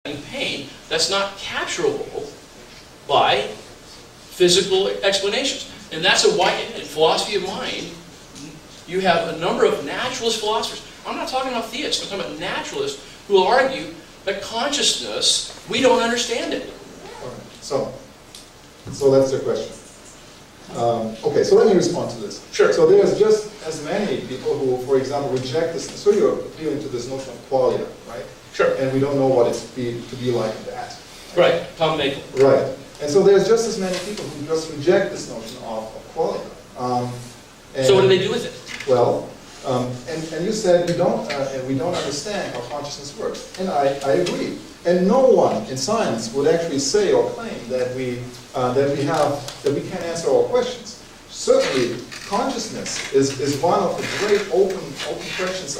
pain that's not capturable by physical explanations. And that's why in philosophy of mind, you have a number of naturalist philosophers. I'm not talking about theists, I'm talking about naturalists who will argue that consciousness, we don't understand it. All right. So that's the question. Okay, so let me respond to this. Sure. So there's just as many people who, for example, reject this. So you're appealing to this notion of qualia, right? Sure. And we don't know what it's to be like that. Right, Tom Makel. Right. And so there's just as many people who just reject this notion of qualia. So what do they do with it? Well, and you said we don't understand how consciousness works, and I agree. And no one in science would actually say or claim that we can't answer all questions. Certainly, consciousness is one of the great open questions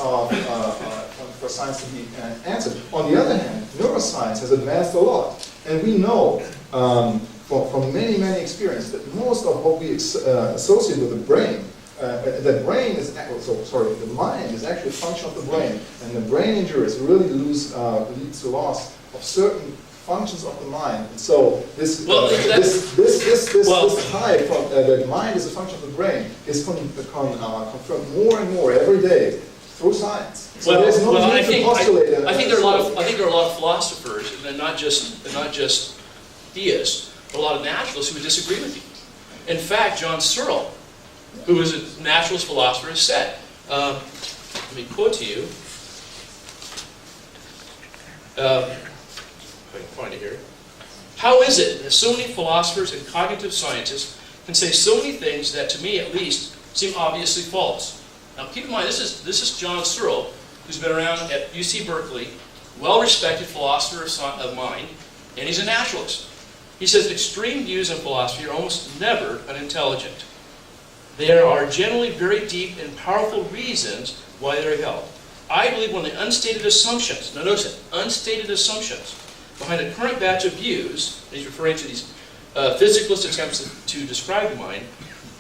for science to be answered. On the other hand, neuroscience has advanced a lot, and we know from many experiences that most of what we associate with the brain. The mind is actually a function of the brain, and the brain injuries really leads to loss of certain functions of the mind. And so this type from the mind is a function of the brain is confirmed more and more every day through science. So there's no need to postulate. I think there are a lot of philosophers, and not just theists, but a lot of naturalists who would disagree with you. In fact, John Searle, who is a naturalist philosopher, has said, let me quote to you, if I can find it here. How is it that so many philosophers and cognitive scientists can say so many things that, to me at least, seem obviously false? Now keep in mind, this is John Searle, who's been around at UC Berkeley, well-respected philosopher of mind, and he's a naturalist. He says extreme views in philosophy are almost never unintelligent. There are generally very deep and powerful reasons why they're held. I believe one of the unstated assumptions, now notice it, unstated assumptions, behind the current batch of views, and he's referring to these physicalist attempts to describe the mind,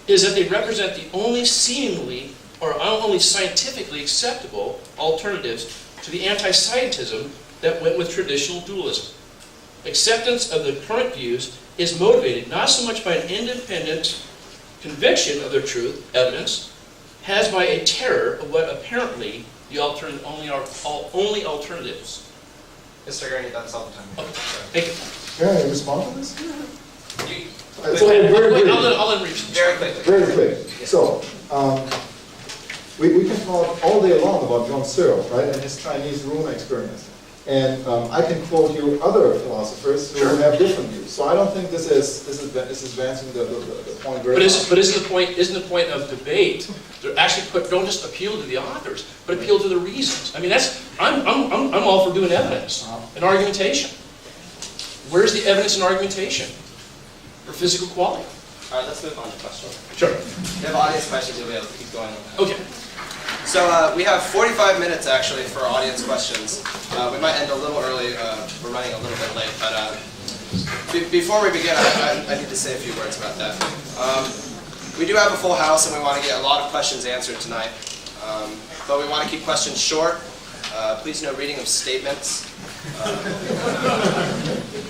is that they represent the only seemingly or only scientifically acceptable alternatives to the anti-scientism that went with traditional dualism. Acceptance of the current views is motivated not so much by an independent conviction of their truth, evidence, as by a terror of what apparently the only alternatives. Mr. Gurney, that's all the time. Okay. Thank you. Can I respond to this? I'll let him respond. Very quickly. Very quick. So, we can talk all day long about John Searle, right, and his Chinese room experiments. And I can quote you other philosophers who have different views. So I don't think this is advancing the point very much. But isn't the point of debate to actually don't just appeal to the authors, but appeal to the reasons? I mean, I'm all for doing evidence and argumentation. Where's the evidence and argumentation for physical quality? All right, let's move on to questions. Sure. If you have audience questions, you'll be able to keep going on that. Okay. So we have 45 minutes actually for audience questions. We might end a little early. We're running a little bit late, but before we begin, I need to say a few words about that. We do have a full house, and we want to get a lot of questions answered tonight. But we want to keep questions short. Please no reading of statements.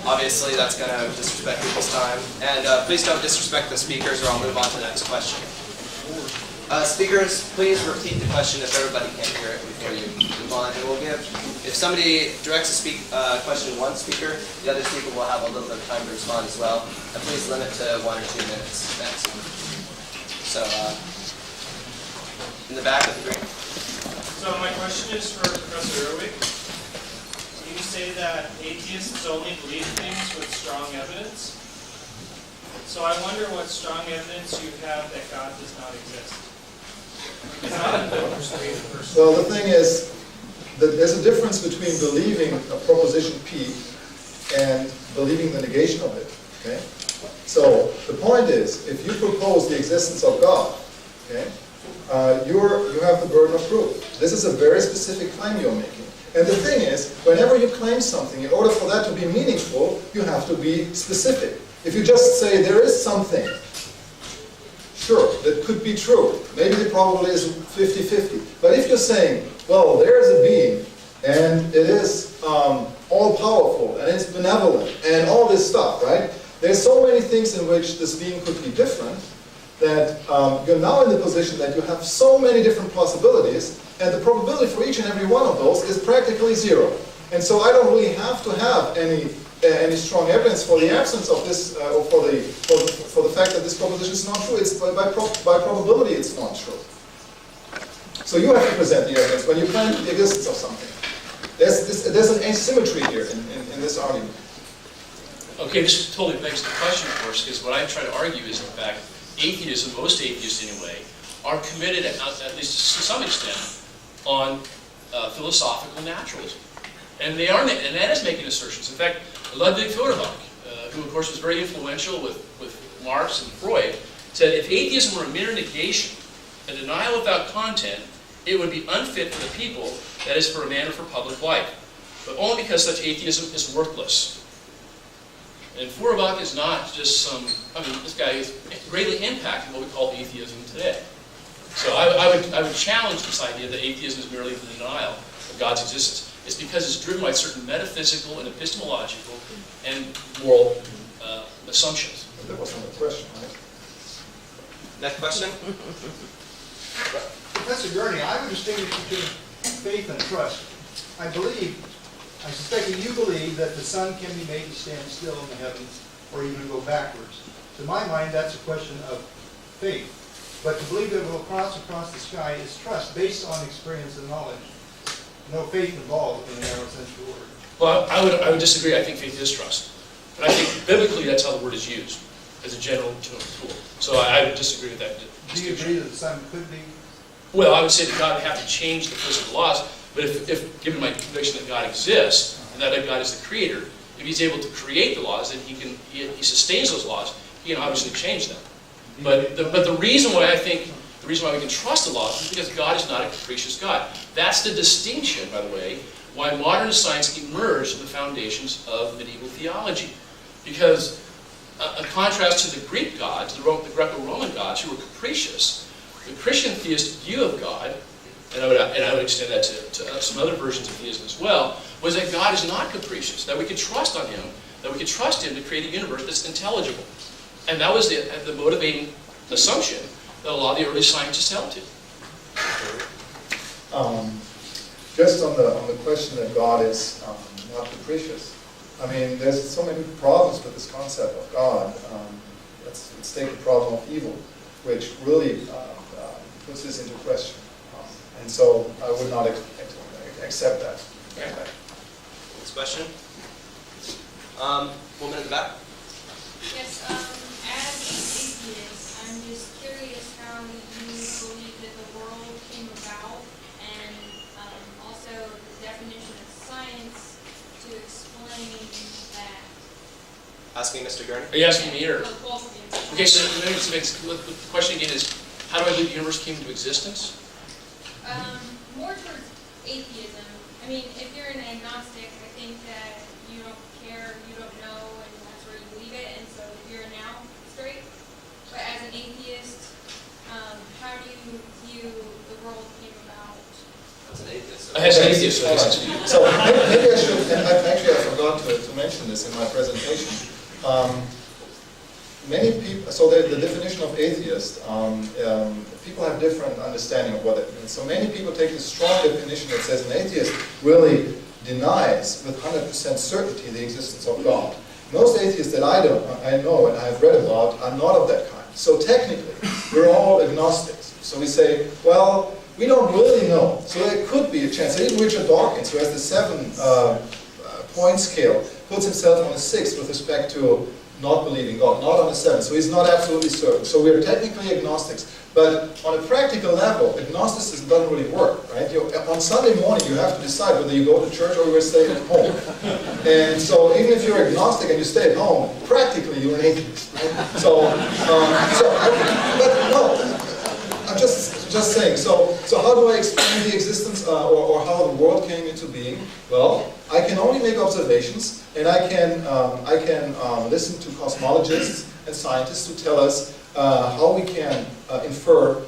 Obviously, that's going to disrespect people's time. And please don't disrespect the speakers, or I'll move on to the next question. Speakers, please repeat the question if everybody can't hear it before you move on. And we'll give, if somebody directs a question to one speaker, the other speaker will have a little bit of time to respond as well. And please limit to 1 or 2 minutes maximum. So, in the back of the green. So my question is for Professor Erwig. You say that atheists only believe things with strong evidence. So I wonder what strong evidence you have that God does not exist. Well, the thing is that there's a difference between believing a proposition P and believing the negation of it. Okay? So the point is, if you propose the existence of God, okay, you have the burden of proof. This is a very specific claim you're making. And the thing is, whenever you claim something, in order for that to be meaningful, you have to be specific. If you just say there is something, sure, that could be true. Maybe the probability is 50-50. But if you're saying, well, there is a being and it is all-powerful, and it's benevolent, and all this stuff, right? There's so many things in which this being could be different that you're now in the position that you have so many different possibilities, and the probability for each and every one of those is practically zero. And so I don't really have to have any strong evidence for the absence of this, or for the fact that this proposition is not true. It's by probability it's not true. So you have to present the evidence when you claim the existence of something. There's an asymmetry here in this argument. Okay, this totally begs the question, of course, because what I try to argue is, in fact, atheism, most atheists anyway, are committed, at least to some extent, on philosophical naturalism. And that is making assertions. In fact, Ludwig Feuerbach, who of course was very influential with Marx and Freud, said if atheism were a mere negation, a denial without content, it would be unfit for the people, that is, for a man or for public life. But only because such atheism is worthless. And Feuerbach is not just some, this guy is greatly impacted what we call atheism today. So I would challenge this idea that atheism is merely the denial of God's existence. It's because it's driven by certain metaphysical and epistemological and moral assumptions. That wasn't a question, right? Next question? Professor Gurney, I would distinguish between faith and trust. I suspect that you believe that the sun can be made to stand still in the heavens or even go backwards. To my mind, that's a question of faith. But to believe that it will cross across the sky is trust based on experience and knowledge. No faith involved in the narrow sense of the word. Well, I would disagree. I think faith is trust. But I think biblically that's how the word is used, as a general tool. So I would disagree with that Do you agree that the sun could be? Well, I would say that God would have to change the physical laws, but if given my conviction that God exists, and that God is the creator, if he's able to create the laws, then he sustains those laws, he can obviously change them. But the reason why we can trust the laws is because God is not a capricious God. That's the distinction, by the way, why modern science emerged from the foundations of medieval theology. Because a contrast to the Greek gods, the Greco-Roman gods, who were capricious, the Christian theist view of God, and I would extend that to some other versions of theism as well, was that God is not capricious, that we could trust on him, that we could trust him to create a universe that's intelligible. And that was the motivating assumption that a lot of the early scientists held to. Just on the question that God is not capricious, there's so many problems with this concept of God. Let's take the problem of evil, which really puts this into question. And so I would not accept that. Okay. Next question. Woman in the back. Yes, as an atheist, I'm just curious how you believe that the world came about, and also the definition of science to explain that. Asking Mr. Gurney. Are you asking me or? Both of you. Okay, so the question again is, how do I believe the universe came into existence? More towards atheism. If you're an agnostic, I think that you don't care, you don't know, and that's where you believe it, and so if you're a now, straight. But as an atheist, how do you view the world came about? As an atheist. As an atheist, so So maybe I should, and I forgot to mention this in my presentation. Many people, so the definition of atheist, people have different understanding of what it means. So many people take this strong definition that says an atheist really denies with 100% certainty the existence of God. Most atheists that I know and I've read about are not of that kind. So technically, we're all agnostics. So we say, well, we don't really know. So there could be a chance. So even Richard Dawkins, who has the 7-point scale, puts himself on a 6 with respect to not believing God, not on a 7. So he's not absolutely certain. So we're technically agnostics. But on a practical level, agnosticism doesn't really work, right? On Sunday morning, you have to decide whether you go to church or you stay at home. And so even if you're agnostic and you stay at home, practically you're an atheist, right? But no, I'm just saying. So how do I explain the existence or how the world came into being? Well, I can only make observations, and I can listen to cosmologists and scientists who tell us how we can infer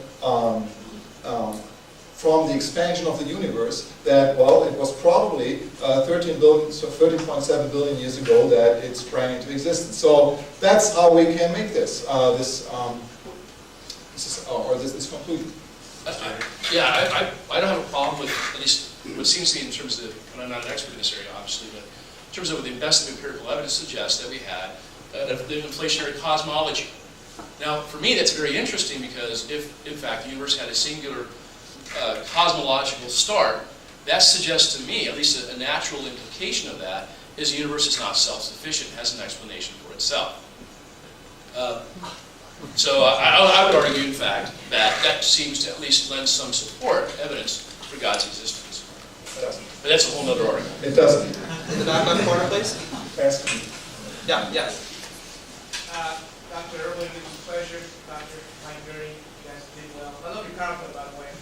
from the expansion of the universe that, well, it was probably 13 billion, so 13.7 billion years ago that it sprang into existence. So that's how we can make this this conclusion. I don't have a problem with, at least what seems to me in terms of, and I'm not an expert in this area obviously, but in terms of what the best of empirical evidence suggests that we had an inflationary cosmology. Now, for me, that's very interesting because if, in fact, the universe had a singular cosmological start, that suggests to me, at least a natural implication of that, is the universe is not self-sufficient, has an explanation for itself. So I would argue, in fact, that seems to at least lend some support, evidence, for God's existence. But that's a whole other argument. It doesn't. In the back left corner, please. Ask me. Yeah. Dr. Erwig, it was a pleasure. Dr. Gurney, you guys did well. I love your compliment, by the way.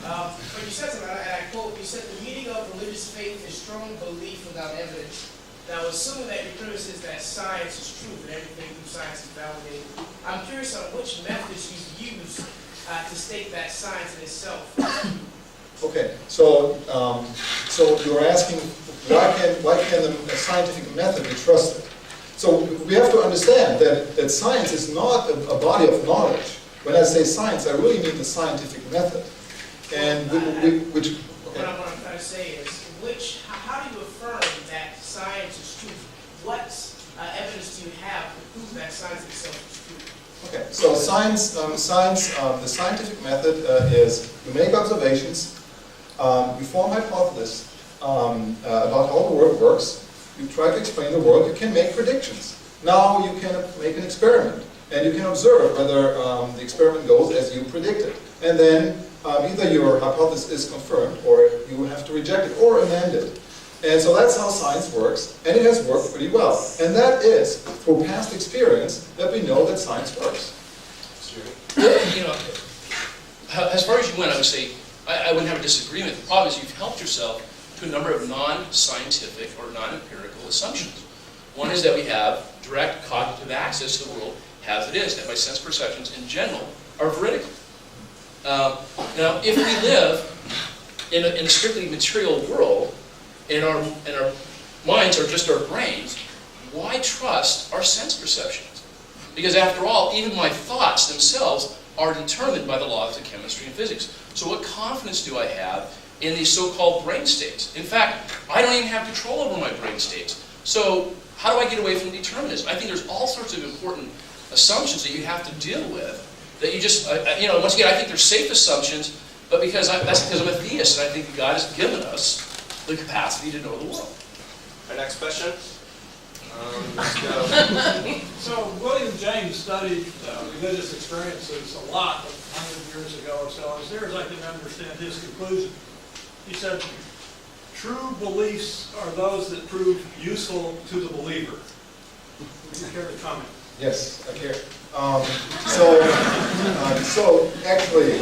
But you said something, and I quote, you said the meaning of religious faith is strong belief without evidence. Now, assuming that your premise is that science is true, that everything through science is validated, I'm curious on which methods you use to state that science in itself. Okay, so you're asking why can a scientific method be trusted? So we have to understand that science is not a body of knowledge. When I say science, I really mean the scientific method. And which what I'm trying to say is, how do you affirm that science is true? What evidence do you have to prove that science itself is true? Okay, so the scientific method is you make observations, you form hypotheses about how the world works, you try to explain the world, you can make predictions. Now you can make an experiment, and you can observe whether the experiment goes as you predicted. And then either your hypothesis is confirmed, or you have to reject it, or amend it. And so that's how science works, and it has worked pretty well. And that is, through past experience, that we know that science works. You know, as far as you went, I would say, I wouldn't have a disagreement. The problem is you've helped yourself to a number of non-scientific or non-empirical assumptions. One is that we have direct cognitive access to the world as it is, that my sense perceptions in general are veridical. Now, if we live in a strictly material world, and our minds are just our brains, why trust our sense perceptions? Because after all, even my thoughts themselves are determined by the laws of chemistry and physics. So what confidence do I have in these so-called brain states? In fact, I don't even have control over my brain states. So how do I get away from determinism? I think there's all sorts of important assumptions that you have to deal with that you just, once again, I think they're safe assumptions, but that's because I'm a theist, and I think God has given us the capacity to know the world. Our next question. Let's go. So William James studied religious experiences a lot, 100 years ago or so. As near as I can understand his conclusion, he said, true beliefs are those that prove useful to the believer. Would you care to comment? Yes, I care. So actually,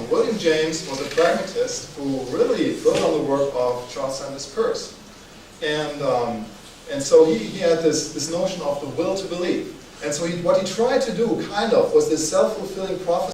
William James was a pragmatist who really built on the work of Charles Sanders Peirce. And so he had this notion of the will to believe. And so what he tried to do, kind of, was this self-fulfilling prophecy